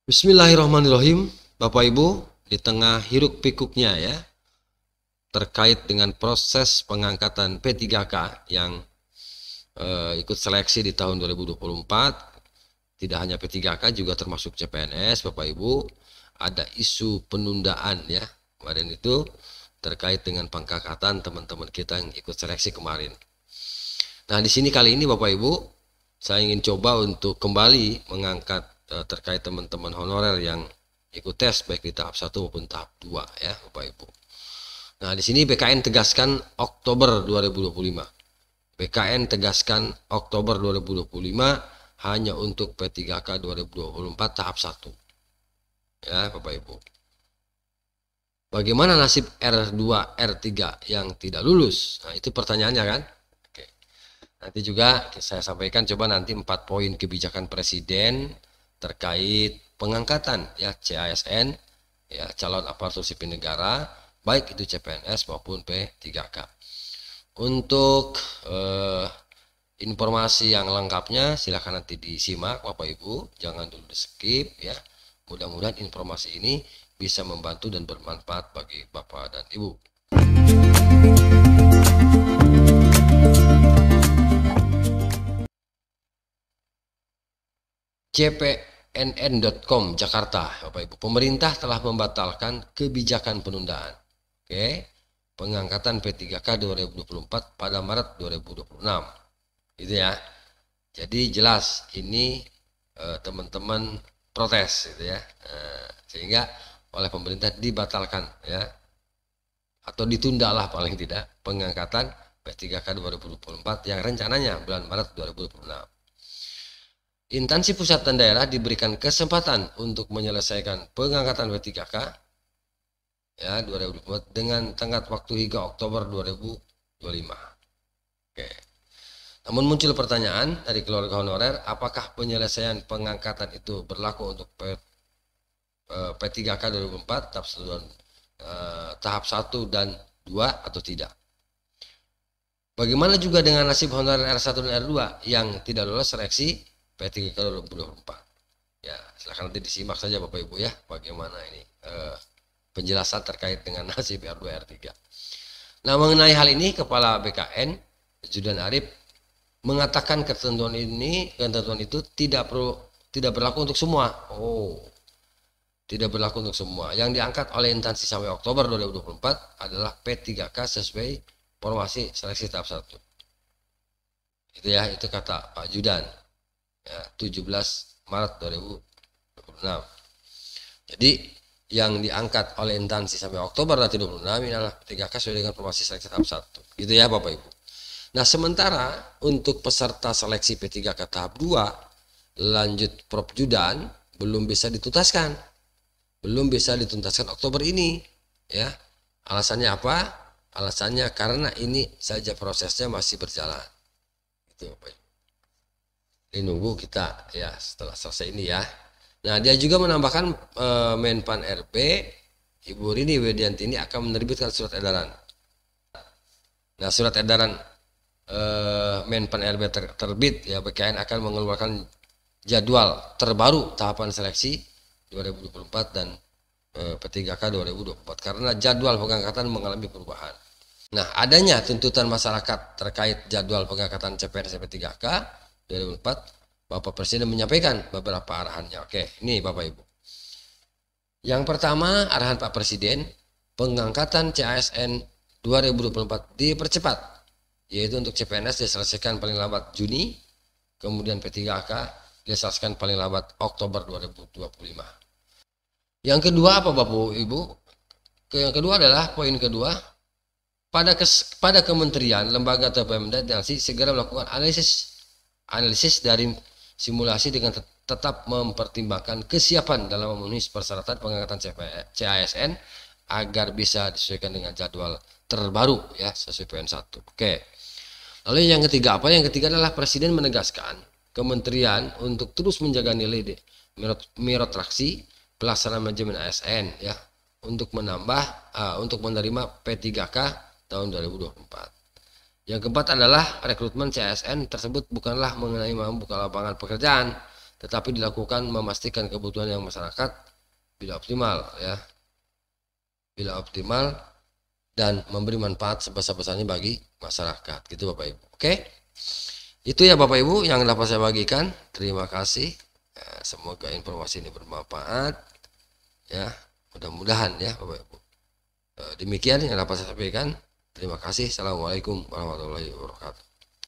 Bismillahirrahmanirrahim, Bapak Ibu, di tengah hiruk pikuknya ya, terkait dengan proses pengangkatan P3K yang ikut seleksi di tahun 2024, tidak hanya P3K juga termasuk CPNS, Bapak Ibu, ada isu penundaan ya, kemarin itu terkait dengan pengangkatan teman-teman kita yang ikut seleksi kemarin. Nah, di sini kali ini Bapak Ibu, saya ingin coba untuk kembali mengangkat terkait teman-teman honorer yang ikut tes baik di tahap 1 maupun tahap 2 ya Bapak Ibu. Nah, di sini BKN tegaskan Oktober 2025. BKN tegaskan Oktober 2025 hanya untuk P3K 2024 tahap 1. Ya, Bapak Ibu. Bagaimana nasib R2, R3 yang tidak lulus? Nah, itu pertanyaannya kan? Oke. Nanti juga saya sampaikan coba nanti 4 poin kebijakan Presiden terkait pengangkatan ya CASN ya calon aparatur sipil negara baik itu CPNS maupun P3K. Untuk informasi yang lengkapnya silahkan nanti disimak Bapak Ibu, jangan dulu di skip ya. Mudah-mudahan informasi ini bisa membantu dan bermanfaat bagi Bapak dan Ibu. CPNN.com Jakarta, Bapak Ibu. Pemerintah telah membatalkan kebijakan penundaan. Oke. Pengangkatan P3K 2024 pada Maret 2026. Gitu ya. Jadi jelas ini teman-teman protes gitu ya. Sehingga oleh pemerintah dibatalkan ya. Atau ditundalah paling tidak pengangkatan P3K 2024 yang rencananya bulan Maret 2026. Instansi pusat dan daerah diberikan kesempatan untuk menyelesaikan pengangkatan P3K ya 2024 dengan tenggat waktu hingga Oktober 2025. Oke. Namun muncul pertanyaan dari keluarga honorer, apakah penyelesaian pengangkatan itu berlaku untuk P3K 2024 tahap 1 dan 2 atau tidak? Bagaimana juga dengan nasib honorer R1 dan R2 yang tidak lolos seleksi P3K 2024? Ya, silahkan nanti disimak saja Bapak Ibu ya, bagaimana ini penjelasan terkait dengan nasib R2 R3. Nah, mengenai hal ini Kepala BKN Judan Arif mengatakan ketentuan itu tidak berlaku untuk semua. Tidak berlaku untuk semua. Yang diangkat oleh instansi sampai Oktober 2024 adalah P3K sesuai formasi seleksi tahap 1. Itu ya, itu kata Pak Judan. Ya, 17 Maret 2026. Jadi yang diangkat oleh instansi sampai Oktober 2026 adalah P3K sesuai dengan formasi seleksi tahap 1. Gitu ya Bapak Ibu. Nah, sementara untuk peserta seleksi P3K tahap 2 lanjut Prof Judan belum bisa dituntaskan. Belum bisa dituntaskan Oktober ini ya. Alasannya apa? Alasannya karena ini saja prosesnya masih berjalan. Itu Bapak Ibu. Ini nunggu kita ya setelah selesai ini ya. Nah, dia juga menambahkan Menpan RB Ibu Rini Widiantini akan menerbitkan surat edaran. Nah, surat edaran Menpan RB terbit ya, BKN akan mengeluarkan jadwal terbaru tahapan seleksi 2024 dan P3K 2024 karena jadwal pengangkatan mengalami perubahan. Nah, adanya tuntutan masyarakat terkait jadwal pengangkatan CPNS P3K 2024, Bapak Presiden menyampaikan beberapa arahannya. Oke, ini Bapak Ibu. Yang pertama, arahan Pak Presiden, pengangkatan CASN 2024 dipercepat, yaitu untuk CPNS diselesaikan paling lambat Juni, kemudian P3K diselesaikan paling lambat Oktober 2025. Yang kedua apa Bapak Ibu? Yang kedua adalah poin kedua, pada kementerian, lembaga atau Pemda segera melakukan analisis dari simulasi dengan tetap mempertimbangkan kesiapan dalam memenuhi persyaratan pengangkatan CASN agar bisa disesuaikan dengan jadwal terbaru ya sesuai PN1. Oke. Lalu yang ketiga apa? Yang ketiga adalah Presiden menegaskan kementerian untuk terus menjaga nilai merotraksi pelaksanaan manajemen ASN ya untuk menerima P3K tahun 2024. Yang keempat adalah rekrutmen CASN tersebut bukanlah mengenai membuka lapangan pekerjaan, tetapi dilakukan memastikan kebutuhan yang masyarakat bila optimal ya, bila optimal dan memberi manfaat sebesar-besarnya bagi masyarakat gitu Bapak Ibu. Oke, itu ya Bapak Ibu yang dapat saya bagikan. Terima kasih ya, semoga informasi ini bermanfaat ya, mudah-mudahan ya Bapak Ibu. Demikian yang dapat saya sampaikan. Terima kasih. Assalamualaikum warahmatullahi wabarakatuh.